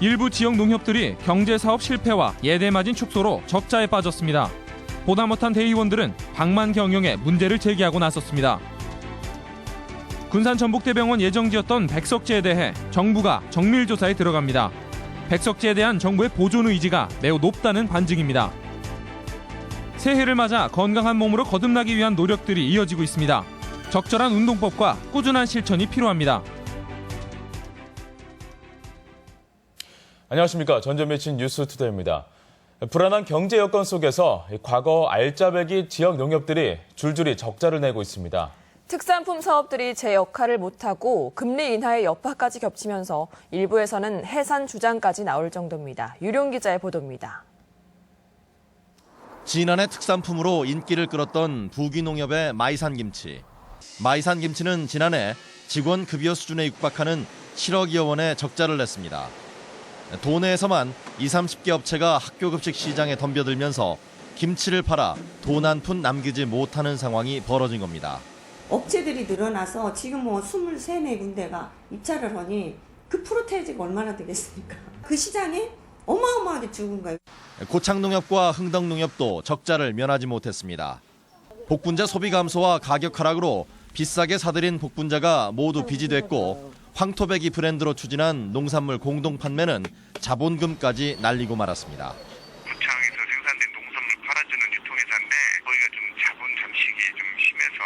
일부 지역 농협들이 경제사업 실패와 예대마진 축소로 적자에 빠졌습니다. 보다 못한 대의원들은 방만 경영에 문제를 제기하고 나섰습니다. 군산 전북대병원 예정지였던 백석제에 대해 정부가 정밀조사에 들어갑니다. 백석제에 대한 정부의 보존 의지가 매우 높다는 반증입니다. 새해를 맞아 건강한 몸으로 거듭나기 위한 노력들이 이어지고 있습니다. 적절한 운동법과 꾸준한 실천이 필요합니다. 안녕하십니까. 전주매친 뉴스투데이입니다. 불안한 경제 여건 속에서 과거 알짜배기 지역 농협들이 줄줄이 적자를 내고 있습니다. 특산품 사업들이 제 역할을 못하고 금리 인하의 여파까지 겹치면서 일부에서는 해산 주장까지 나올 정도입니다. 유룡 기자의 보도입니다. 지난해 특산품으로 인기를 끌었던 부귀농협의 마이산김치. 마이산김치는 지난해 직원 급여 수준에 육박하는 7억여 원의 적자를 냈습니다. 도내에서만 20, 30개 업체가 학교급식 시장에 덤벼들면서 김치를 팔아 돈 한 푼 남기지 못하는 상황이 벌어진 겁니다. 업체들이 늘어나서 지금 23, 4군데가 입찰을 하니 그 프로테이지가 얼마나 되겠습니까? 그 시장에 어마어마하게 죽은 거예요. 고창농협과 흥덕농협도 적자를 면하지 못했습니다. 복분자 소비 감소와 가격 하락으로 비싸게 사들인 복분자가 모두 빚이 됐고 황토배기 브랜드로 추진한 농산물 공동 판매는 자본금까지 날리고 말았습니다. 구청에서 생산된 농산물 팔아주는 유통회사인데 거기가 좀 자본 잠식이 좀 심해서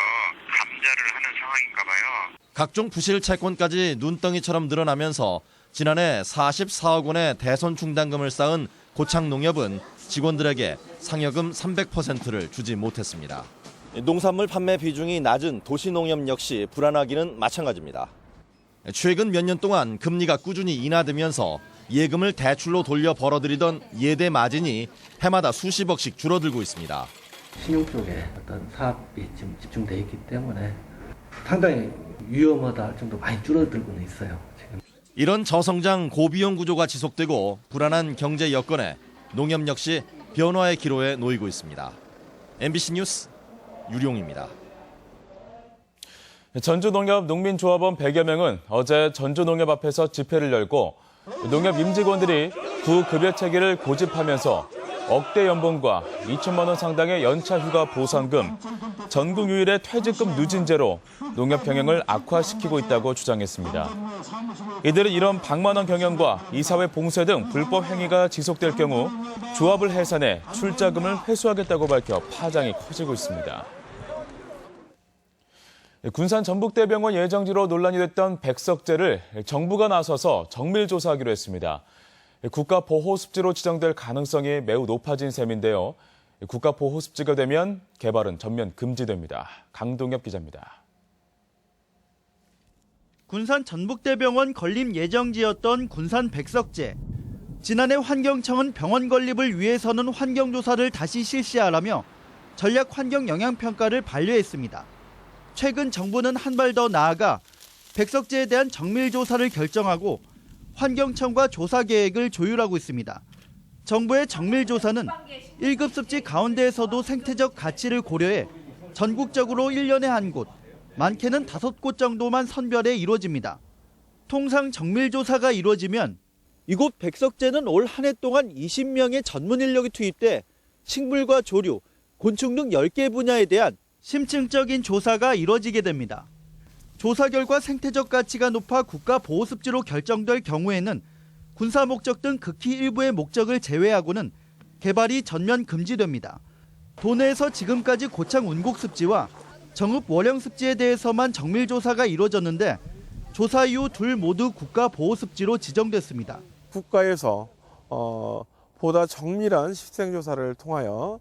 감자를 하는 상황인가 봐요. 각종 부실 채권까지 눈덩이처럼 늘어나면서 지난해 44억 원의 대손 충당금을 쌓은 고창농협은 직원들에게 상여금 300%를 주지 못했습니다. 농산물 판매 비중이 낮은 도시농협 역시 불안하기는 마찬가지입니다. 최근 몇 년 동안 금리가 꾸준히 인하되면서 예금을 대출로 돌려 벌어들이던 예대 마진이 해마다 수십억씩 줄어들고 있습니다. 신용 쪽에 어떤 사업이 지금 집중되어 있기 때문에 상당히 위험하다 할 정도 많이 줄어들고는 있어요. 지금. 이런 저성장 고비용 구조가 지속되고 불안한 경제 여건에 농협 역시 변화의 기로에 놓이고 있습니다. MBC 뉴스 유룡입니다. 전주농협 농민조합원 100여 명은 어제 전주농협 앞에서 집회를 열고 농협 임직원들이 구급여 체계를 고집하면서 억대 연봉과 2천만 원 상당의 연차 휴가 보상금, 전국 유일의 퇴직금 누진제로 농협 경영을 악화시키고 있다고 주장했습니다. 이들은 이런 방만원 경영과 이사회 봉쇄 등 불법 행위가 지속될 경우 조합을 해산해 출자금을 회수하겠다고 밝혀 파장이 커지고 있습니다. 군산 전북대병원 예정지로 논란이 됐던 백석제를 정부가 나서서 정밀조사하기로 했습니다. 국가보호습지로 지정될 가능성이 매우 높아진 셈인데요. 국가보호습지가 되면 개발은 전면 금지됩니다. 강동엽 기자입니다. 군산 전북대병원 건립 예정지였던 군산 백석제. 지난해 환경청은 병원 건립을 위해서는 환경조사를 다시 실시하라며 전략 환경 영향평가를 반려했습니다. 최근 정부는 한 발 더 나아가 백석제에 대한 정밀조사를 결정하고 환경청과 조사 계획을 조율하고 있습니다. 정부의 정밀조사는 1급 습지 가운데에서도 생태적 가치를 고려해 전국적으로 1년에 한 곳, 많게는 5곳 정도만 선별해 이루어집니다. 통상 정밀조사가 이루어지면 이곳 백석제는 올 한 해 동안 20명의 전문 인력이 투입돼 식물과 조류, 곤충 등 10개 분야에 대한 심층적인 조사가 이뤄지게 됩니다. 조사 결과 생태적 가치가 높아 국가보호습지로 결정될 경우에는 군사 목적 등 극히 일부의 목적을 제외하고는 개발이 전면 금지됩니다. 도내에서 지금까지 고창 운곡습지와 정읍 월영습지에 대해서만 정밀조사가 이루어졌는데 조사 이후 둘 모두 국가보호습지로 지정됐습니다. 국가에서 보다 정밀한 시생조사를 통하여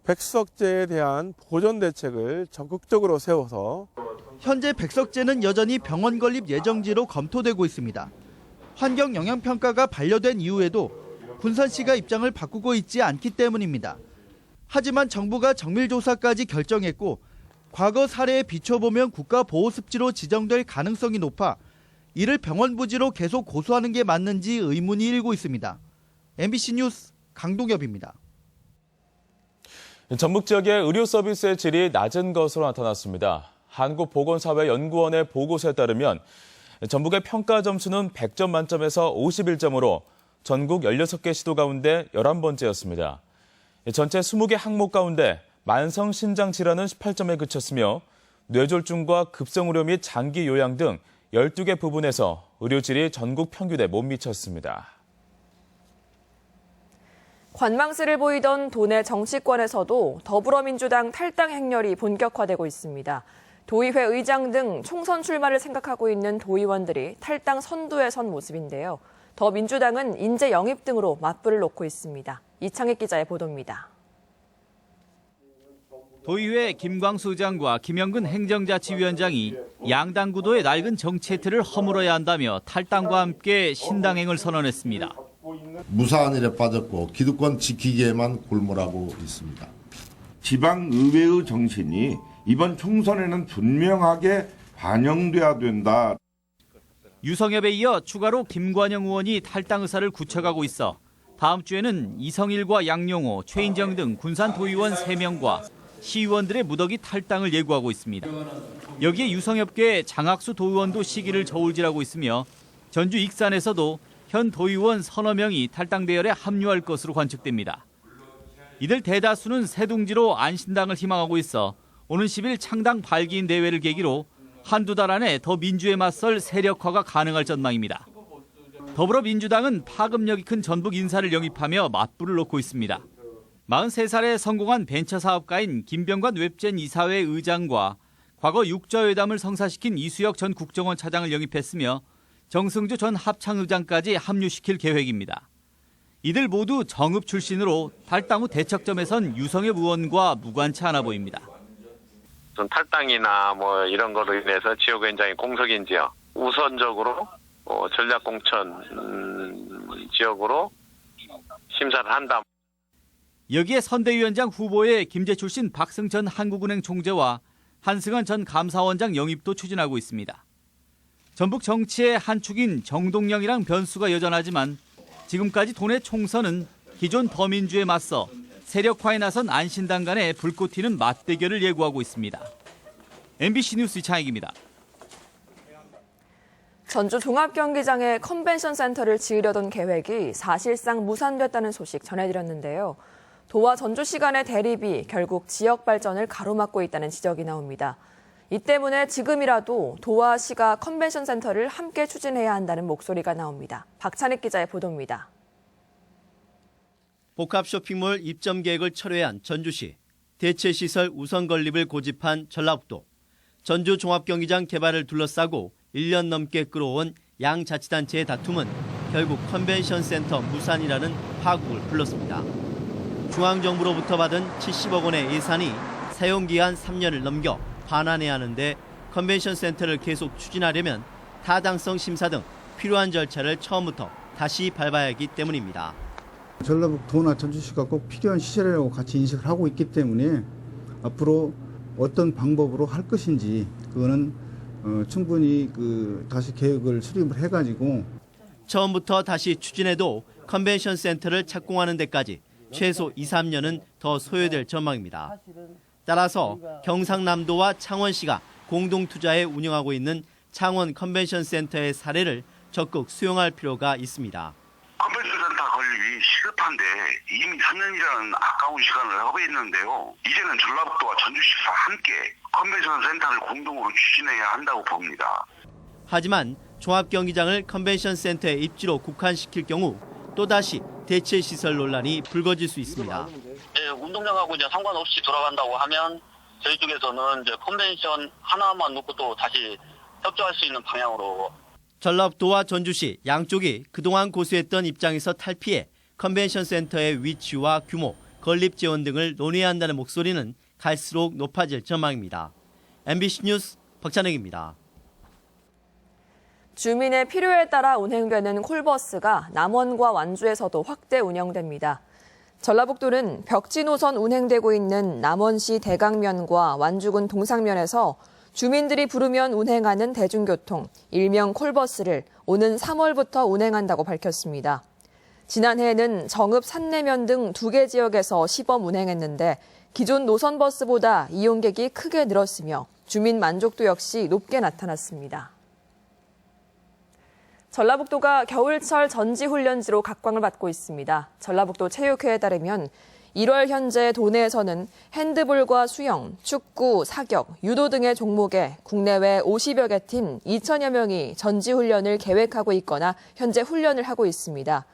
백석제에 대한 보존 대책을 적극적으로 세워서 현재 백석제는 여전히 병원 건립 예정지로 검토되고 있습니다. 환경 영향평가가 반려된 이후에도 군산시가 입장을 바꾸고 있지 않기 때문입니다. 하지만 정부가 정밀조사까지 결정했고 과거 사례에 비춰보면 국가보호습지로 지정될 가능성이 높아 이를 병원 부지로 계속 고수하는 게 맞는지 의문이 일고 있습니다. MBC 뉴스 강동엽입니다. 전북 지역의 의료 서비스의 질이 낮은 것으로 나타났습니다. 한국보건사회연구원의 보고서에 따르면 전북의 평가 점수는 100점 만점에서 51점으로 전국 16개 시도 가운데 11번째였습니다. 전체 20개 항목 가운데 만성 신장 질환은 18점에 그쳤으며 뇌졸중과 급성의료 및 장기 요양 등 12개 부분에서 의료질이 전국 평균에 못 미쳤습니다. 관망세를 보이던 도내 정치권에서도 더불어민주당 탈당 행렬이 본격화되고 있습니다. 도의회 의장 등 총선 출마를 생각하고 있는 도의원들이 탈당 선두에 선 모습인데요. 더민주당은 인재 영입 등으로 맞불을 놓고 있습니다. 이창익 기자의 보도입니다. 도의회 김광수 의장과 김영근 행정자치위원장이 양당 구도의 낡은 정치 틀을 허물어야 한다며 탈당과 함께 신당행을 선언했습니다. 무사한 일에 빠졌고 기득권 지키기에만 골몰하고 있습니다. 지방의회의 정신이 이번 총선에는 분명하게 반영돼야 된다. 유성엽에 이어 추가로 김관영 의원이 탈당 의사를 굳혀가고 있어 다음 주에는 이성일과 양용호, 최인정 등 군산 도의원 3명과 시의원들의 무더기 탈당을 예고하고 있습니다. 여기에 유성엽계 장학수 도의원도 시기를 저울질하고 있으며 전주 익산에서도 현 도의원 서너 명이 탈당 대열에 합류할 것으로 관측됩니다. 이들 대다수는 새둥지로 안신당을 희망하고 있어 오는 10일 창당 발기인 대회를 계기로 한두 달 안에 더 민주에 맞설 세력화가 가능할 전망입니다. 더불어민주당은 파급력이 큰 전북 인사를 영입하며 맞불을 놓고 있습니다. 43살에 성공한 벤처 사업가인 김병관 웹젠 이사회 의장과 과거 육자회담을 성사시킨 이수혁 전 국정원 차장을 영입했으며 정승주 전 합창의장까지 합류시킬 계획입니다. 이들 모두 정읍 출신으로 탈당 후 대척점에선 유성엽 의원과 무관치 않아 보입니다. 탈당이나 뭐 이런 거로 인해서 지역 현장이 공석인 지역, 우선적으로 전략공천 지역으로 심사를 한다. 여기에 선대위원장 후보에 김제 출신 박승 전 한국은행 총재와 한승환 전 감사원장 영입도 추진하고 있습니다. 전북 정치의 한 축인 정동영이랑 변수가 여전하지만 지금까지 도내 총선은 기존 더민주에 맞서 세력화에 나선 안신당 간의 불꽃 튀는 맞대결을 예고하고 있습니다. MBC 뉴스 이창익입니다. 전주 종합경기장에 컨벤션 센터를 지으려던 계획이 사실상 무산됐다는 소식 전해드렸는데요. 도와 전주시 간의 대립이 결국 지역 발전을 가로막고 있다는 지적이 나옵니다. 이 때문에 지금이라도 도와 시가 컨벤션 센터를 함께 추진해야 한다는 목소리가 나옵니다. 박찬익 기자의 보도입니다. 복합 쇼핑몰 입점 계획을 철회한 전주시, 대체시설 우선 건립을 고집한 전라북도, 전주 종합경기장 개발을 둘러싸고 1년 넘게 끌어온 양자치단체의 다툼은 결국 컨벤션 센터 무산이라는 파국을 불렀습니다. 중앙정부로부터 받은 70억 원의 예산이 사용기한 3년을 넘겨 반환해야 하는데 컨벤션 센터를 계속 추진하려면 타당성 심사 등 필요한 절차를 처음부터 다시 밟아야 하기 때문입니다. 전라북도나 전주시가 꼭 필요한 시설이라고 같이 인식을 하고 있기 때문에 앞으로 어떤 방법으로 할 것인지 그거는 충분히 다시 계획을 수립을 해가지고 처음부터 다시 추진해도 컨벤션 센터를 착공하는 데까지 최소 2, 3년은 더 소요될 전망입니다. 따라서 경상남도와 창원시가 공동 투자해 운영하고 있는 창원 컨벤션 센터의 사례를 적극 수용할 필요가 있습니다. 컨벤션 센터 건립이 시급한데 이미 3년이라는 아까운 시간을 허비했는데요. 이제는 전라북도와 전주시가 함께 컨벤션 센터를 공동으로 추진해야 한다고 봅니다. 하지만 종합경기장을 컨벤션 센터의 입지로 국한시킬 경우 또다시 대체시설 논란이 불거질 수 있습니다. 네, 운동장하고 이제 상관없이 돌아간다고 하면 저희 쪽에서는 이제 컨벤션 하나만 놓고 또 다시 협조할 수 있는 방향으로. 전라북도와 전주시 양쪽이 그동안 고수했던 입장에서 탈피해 컨벤션 센터의 위치와 규모, 건립 재원 등을 논의해야 한다는 목소리는 갈수록 높아질 전망입니다. MBC 뉴스 박찬익입니다. 주민의 필요에 따라 운행되는 콜버스가 남원과 완주에서도 확대 운영됩니다. 전라북도는 벽지 노선 운행되고 있는 남원시 대강면과 완주군 동상면에서 주민들이 부르면 운행하는 대중교통, 일명 콜버스를 오는 3월부터 운행한다고 밝혔습니다. 지난해에는 정읍 산내면 등 2개 지역에서 시범 운행했는데 기존 노선버스보다 이용객이 크게 늘었으며 주민 만족도 역시 높게 나타났습니다. 전라북도가 겨울철 전지훈련지로 각광을 받고 있습니다. 전라북도 체육회에 따르면 1월 현재 도내에서는 핸드볼과 수영, 축구, 사격, 유도 등의 종목에 국내외 50여 개 팀 2천여 명이 전지훈련을 계획하고 있거나 현재 훈련을 하고 있습니다.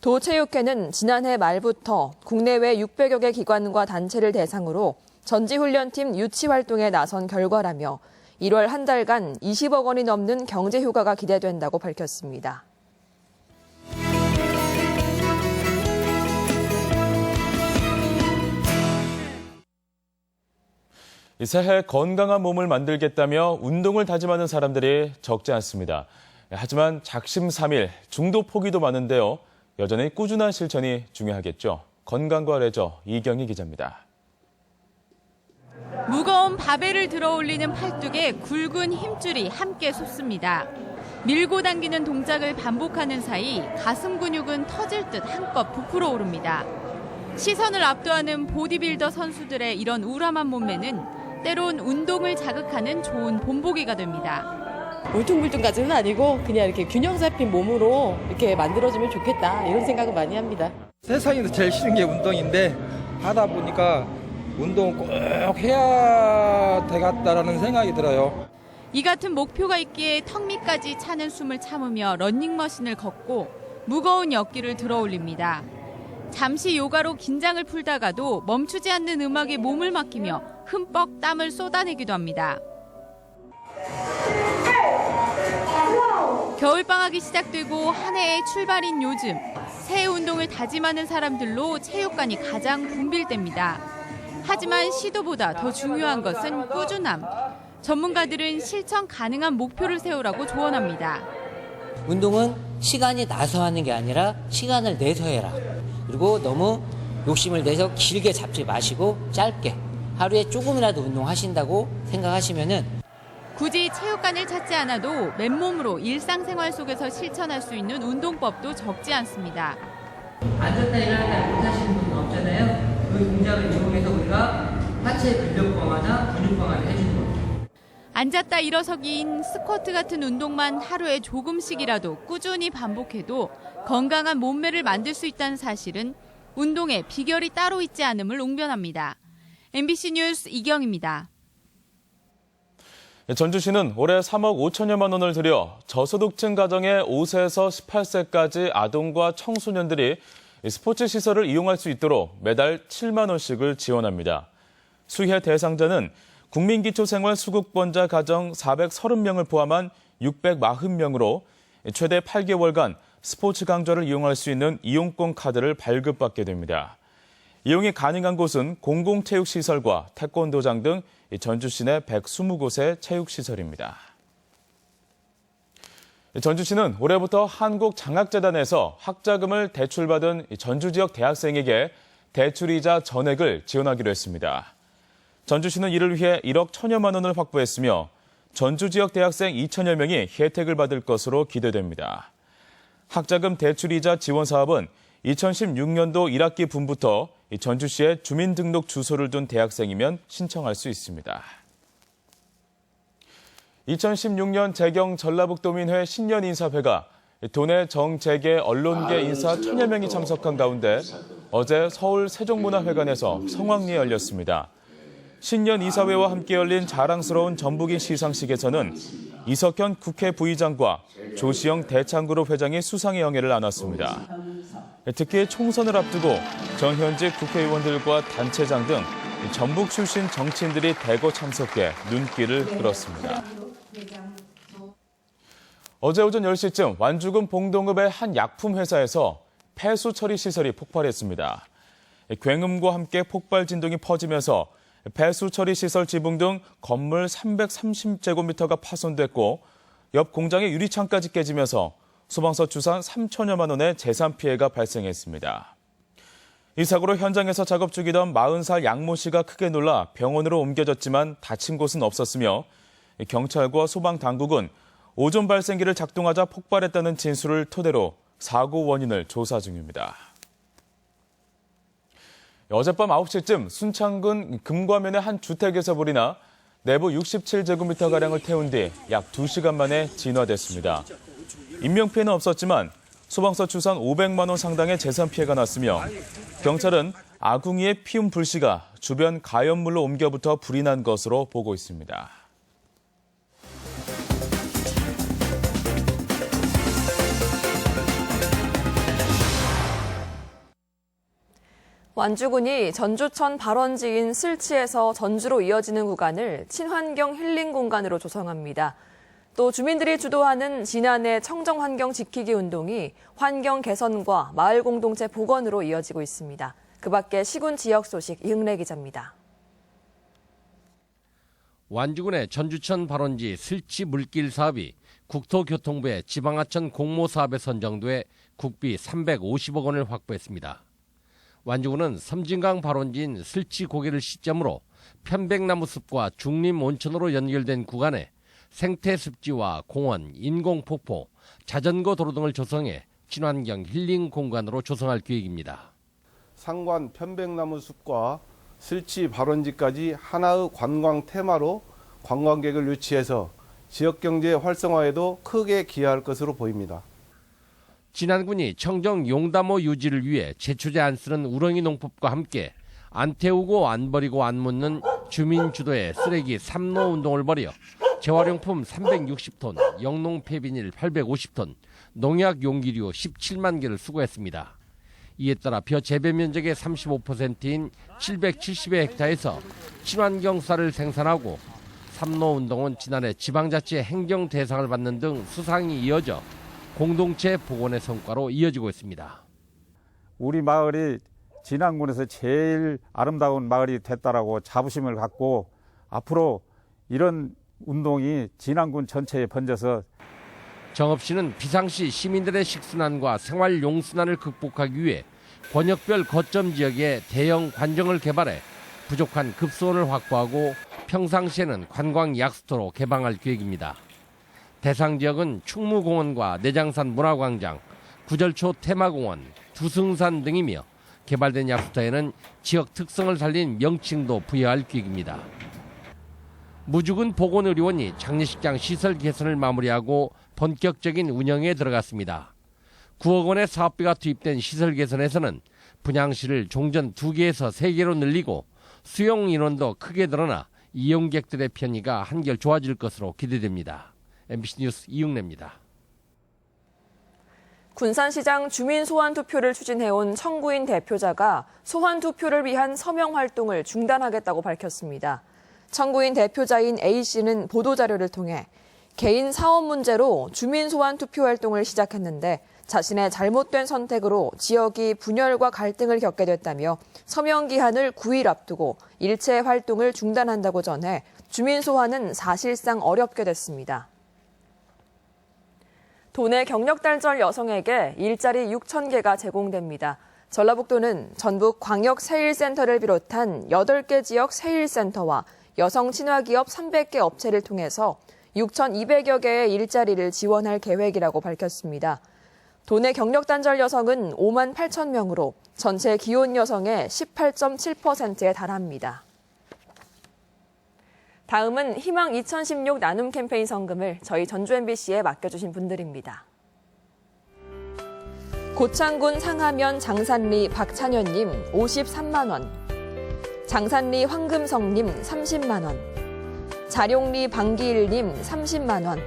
도체육회는 지난해 말부터 국내외 600여 개 기관과 단체를 대상으로 전지훈련팀 유치 활동에 나선 결과라며 1월 한 달간 20억 원이 넘는 경제 효과가 기대된다고 밝혔습니다. 새해 건강한 몸을 만들겠다며 운동을 다짐하는 사람들이 적지 않습니다. 하지만 작심삼일, 중도 포기도 많은데요. 여전히 꾸준한 실천이 중요하겠죠. 건강과 레저, 이경희 기자입니다. 무거운 바벨을 들어 올리는 팔뚝에 굵은 힘줄이 함께 솟습니다. 밀고 당기는 동작을 반복하는 사이 가슴 근육은 터질 듯 한껏 부풀어 오릅니다. 시선을 압도하는 보디빌더 선수들의 이런 우람한 몸매는 때론 운동을 자극하는 좋은 본보기가 됩니다. 울퉁불퉁까지는 아니고 그냥 이렇게 균형 잡힌 몸으로 이렇게 만들어주면 좋겠다 이런 생각을 많이 합니다. 세상에서 제일 싫은 게 운동인데 하다 보니까 운동 꼭 해야 되겠다라는 생각이 들어요. 이 같은 목표가 있기에 턱 밑까지 차는 숨을 참으며 러닝머신을 걷고 무거운 역기를 들어 올립니다. 잠시 요가로 긴장을 풀다가도 멈추지 않는 음악에 몸을 맡기며 흠뻑 땀을 쏟아내기도 합니다. 겨울방학이 시작되고 한 해의 출발인 요즘, 새해 운동을 다짐하는 사람들로 체육관이 가장 붐빌 때입니다. 하지만 시도보다 더 중요한 것은 꾸준함. 전문가들은 실천 가능한 목표를 세우라고 조언합니다. 운동은 시간이 나서 하는 게 아니라 시간을 내서 해라. 그리고 너무 욕심을 내서 길게 잡지 마시고 짧게 하루에 조금이라도 운동하신다고 생각하시면은 굳이 체육관을 찾지 않아도 맨몸으로 일상생활 속에서 실천할 수 있는 운동법도 적지 않습니다. 앉았다 일어났다 못하시는 분은 없잖아요. 그 동작을 이용해서 우리가 하체 근력 강화나 근육 강화를 해주는 겁니다. 앉았다 일어서기인 스쿼트 같은 운동만 하루에 조금씩이라도 꾸준히 반복해도 건강한 몸매를 만들 수 있다는 사실은 운동에 비결이 따로 있지 않음을 웅변합니다. MBC 뉴스 이경입니다. 전주시는 올해 3억 5천여만 원을 들여 저소득층 가정의 5세에서 18세까지 아동과 청소년들이 스포츠 시설을 이용할 수 있도록 매달 7만 원씩을 지원합니다. 수혜 대상자는 국민기초생활수급권자 가정 430명을 포함한 640명으로 최대 8개월간 스포츠 강좌를 이용할 수 있는 이용권 카드를 발급받게 됩니다. 이용이 가능한 곳은 공공체육시설과 태권도장 등 전주시 내 120곳의 체육시설입니다. 전주시는 올해부터 한국장학재단에서 학자금을 대출받은 전주 지역 대학생에게 대출이자 전액을 지원하기로 했습니다. 전주시는 이를 위해 1억 1천여만 원을 확보했으며 전주 지역 대학생 2천여 명이 혜택을 받을 것으로 기대됩니다. 학자금 대출이자 지원 사업은 2016년도 1학기 분부터 전주시에 주민등록 주소를 둔 대학생이면 신청할 수 있습니다. 2016년 재경 전라북도민회 신년 인사회가 도내 정재계 언론계 인사 1,000여 명이 참석한 가운데 어제 서울 세종문화회관에서 성황리에 열렸습니다. 신년 이사회와 함께 열린 자랑스러운 전북인 시상식에서는 이석현 국회 부의장과 조시영 대창그룹 회장이 수상의 영예를 나눴습니다. 특히 총선을 앞두고 전현직 국회의원들과 단체장 등 전북 출신 정치인들이 대거 참석해 눈길을 끌었습니다. 어제 오전 10시쯤 완주군 봉동읍의 한 약품 회사에서 폐수 처리 시설이 폭발했습니다. 굉음과 함께 폭발 진동이 퍼지면서 폐수 처리 시설 지붕 등 건물 330제곱미터가 파손됐고 옆 공장의 유리창까지 깨지면서 소방서 추산 3천여만 원의 재산 피해가 발생했습니다. 이 사고로 현장에서 작업 중이던 40살 양모 씨가 크게 놀라 병원으로 옮겨졌지만 다친 곳은 없었으며 경찰과 소방당국은 오존 발생기를 작동하자 폭발했다는 진술을 토대로 사고 원인을 조사 중입니다. 어젯밤 9시쯤 순창군 금과면의 한 주택에서 불이 나 내부 67제곱미터가량을 태운 뒤 약 2시간 만에 진화됐습니다. 인명피해는 없었지만 소방서 추산 500만 원 상당의 재산 피해가 났으며 경찰은 아궁이의 피움 불씨가 주변 가연물로 옮겨부터 불이 난 것으로 보고 있습니다. 완주군이 전주천 발원지인 슬치에서 전주로 이어지는 구간을 친환경 힐링 공간으로 조성합니다. 또 주민들이 주도하는 지난해 청정환경 지키기 운동이 환경 개선과 마을 공동체 복원으로 이어지고 있습니다. 그 밖에 시군 지역 소식 이흥래 기자입니다. 완주군의 전주천 발원지 슬치 물길 사업이 국토교통부의 지방하천 공모 사업에 선정돼 국비 350억 원을 확보했습니다. 완주군은 섬진강 발원지인 슬치 고개를 시점으로 편백나무 숲과 중림 온천으로 연결된 구간에 생태습지와 공원, 인공폭포, 자전거 도로 등을 조성해 친환경 힐링 공간으로 조성할 계획입니다. 상관 편백나무 숲과 슬치 발원지까지 하나의 관광 테마로 관광객을 유치해서 지역경제 활성화에도 크게 기여할 것으로 보입니다. 진안군이 청정 용담호 유지를 위해 제초제 안 쓰는 우렁이 농법과 함께 안 태우고 안 버리고 안 묻는 주민 주도의 쓰레기 3노 운동을 벌여 재활용품 360톤, 영농 폐비닐 850톤, 농약 용기류 17만 개를 수거했습니다. 이에 따라 벼 재배 면적의 35%인 770헥타에서 친환경 쌀을 생산하고 3노 운동은 지난해 지방자치 행정 대상을 받는 등 수상이 이어져 공동체 복원의 성과로 이어지고 있습니다. 우리 마을이 진안군에서 제일 아름다운 마을이 됐다라고 자부심을 갖고 앞으로 이런 운동이 진안군 전체에 번져서 정읍시는 비상시 시민들의 식순환과 생활용순환을 극복하기 위해 권역별 거점 지역에 대형 관정을 개발해 부족한 급수원을 확보하고 평상시에는 관광 약수터로 개방할 계획입니다. 대상 지역은 충무공원과 내장산 문화광장, 구절초 테마공원, 두승산 등이며 개발된 약수터에는 지역 특성을 살린 명칭도 부여할 계획입니다. 무주군 보건의료원이 장례식장 시설 개선을 마무리하고 본격적인 운영에 들어갔습니다. 9억 원의 사업비가 투입된 시설 개선에서는 분향실을 종전 2개에서 3개로 늘리고 수용 인원도 크게 늘어나 이용객들의 편의가 한결 좋아질 것으로 기대됩니다. MBC 뉴스 이흥래입니다. 군산시장 주민 소환 투표를 추진해온 청구인 대표자가 소환 투표를 위한 서명 활동을 중단하겠다고 밝혔습니다. 청구인 대표자인 A씨는 보도자료를 통해 개인 사업 문제로 주민 소환 투표 활동을 시작했는데 자신의 잘못된 선택으로 지역이 분열과 갈등을 겪게 됐다며 서명 기한을 9일 앞두고 일체 활동을 중단한다고 전해 주민 소환은 사실상 어렵게 됐습니다. 도내 경력단절 여성에게 일자리 6,000개가 제공됩니다. 전라북도는 전북 광역세일센터를 비롯한 8개 지역 세일센터와 여성 친화기업 300개 업체를 통해서 6,200여 개의 일자리를 지원할 계획이라고 밝혔습니다. 도내 경력단절 여성은 5만 8천 명으로 전체 기혼 여성의 18.7%에 달합니다. 다음은 희망 2016 나눔 캠페인 성금을 저희 전주 MBC에 맡겨주신 분들입니다. 고창군 상하면 장산리 박찬현님 53만 원, 장산리 황금성님 30만 원, 자룡리 방기일님 30만 원,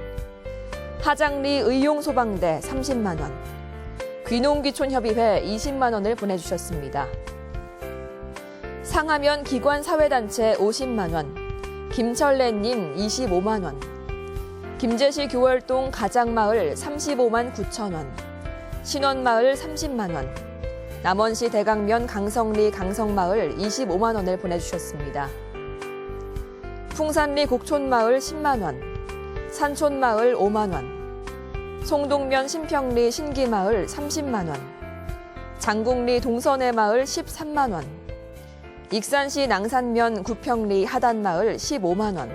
하장리 의용소방대 30만 원, 귀농귀촌협의회 20만 원을 보내주셨습니다. 상하면 기관사회단체 50만 원, 김철래님 25만 원, 김제시 교월동 가장마을 35만 9천 원, 신원마을 30만 원, 남원시 대강면 강성리 강성마을 25만 원을 보내주셨습니다. 풍산리 곡촌마을 10만 원, 산촌마을 5만 원, 송동면 신평리 신기마을 30만 원, 장국리 동선해마을 13만 원, 익산시 낭산면 구평리 하단마을 15만 원,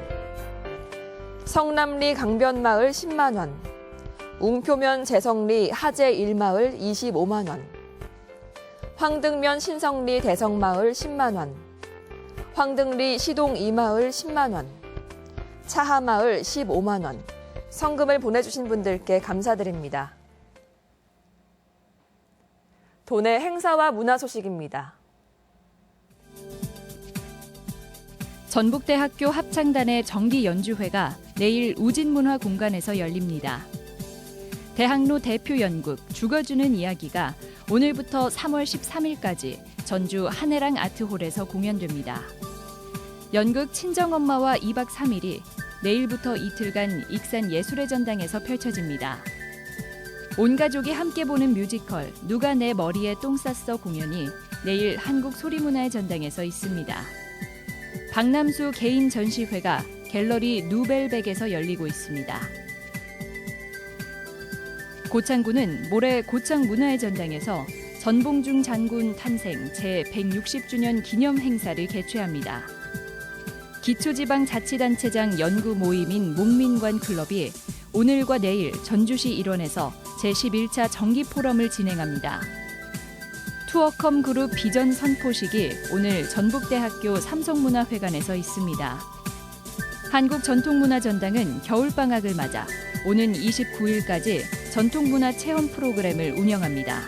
성남리 강변마을 10만 원, 웅표면 재성리 하재 1마을 25만 원, 황등면 신성리 대성마을 10만 원, 황등리 시동 2마을 10만 원, 차하마을 15만 원, 성금을 보내주신 분들께 감사드립니다. 도내 행사와 문화 소식입니다. 전북대학교 합창단의 정기 연주회가 내일 우진문화공간에서 열립니다. 대학로 대표 연극 죽어주는 이야기가 오늘부터 3월 13일까지 전주 한해랑 아트홀에서 공연됩니다. 연극 친정엄마와 2박 3일이 내일부터 이틀간 익산 예술의 전당에서 펼쳐집니다. 온 가족이 함께 보는 뮤지컬 누가 내 머리에 똥 쌌어 공연이 내일 한국소리문화의 전당에서 있습니다. 박남수 개인 전시회가 갤러리 누벨백에서 열리고 있습니다. 고창군은 모레 고창문화의 전당에서 전봉중 장군 탄생 제160주년 기념 행사를 개최합니다. 기초지방자치단체장 연구 모임인 목민관 클럽이 오늘과 내일 전주시 일원에서 제11차 정기포럼을 진행합니다. 투어컴 그룹 비전 선포식이 오늘 전북대학교 삼성문화회관에서 있습니다. 한국전통문화전당은 겨울방학을 맞아 오는 29일까지 전통문화 체험 프로그램을 운영합니다.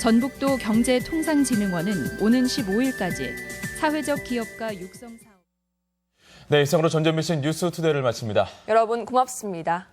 전북도 경제통상진흥원은 오는 15일까지 사회적 기업가 육성 사업. 네, 이상으로 전전미신 뉴스투데이를 마칩니다. 여러분 고맙습니다.